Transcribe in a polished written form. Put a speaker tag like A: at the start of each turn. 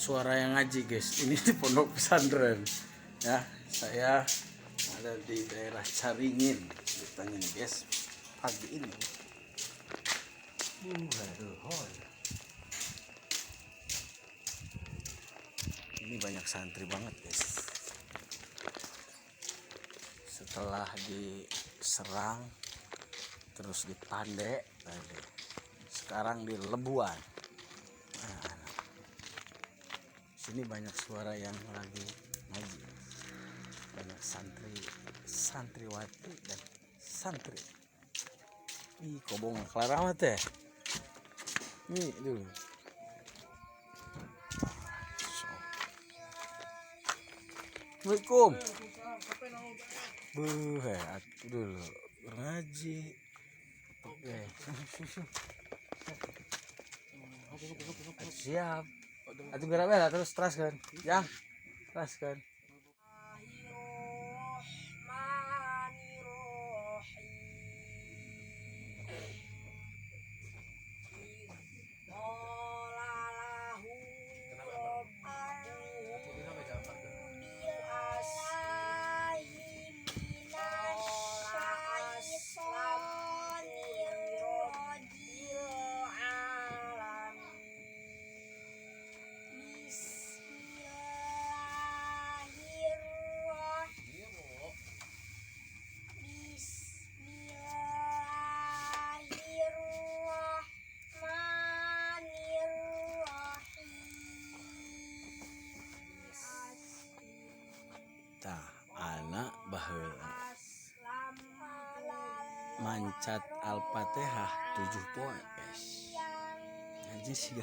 A: suara yang ngaji guys. Ini di pondok pesantren ya. Saya ada di daerah Caringin ceritanya nih guys pagi ini. Ini banyak santri banget guys. Setelah diserang terus dipandek tadi, sekarang di Lebuan. Nah, sini banyak suara yang lagi ngaji, banyak santriwati dan santri. Ih, kobong kelar amat ya. Nih dulu. Assalamualaikum. Dulu ngaji. Oke. Siap. Atuh gara terus teraskan. Yang teraskan. Anak baheula mancat Al-Fatihah 7 poin guys. Ngaji sih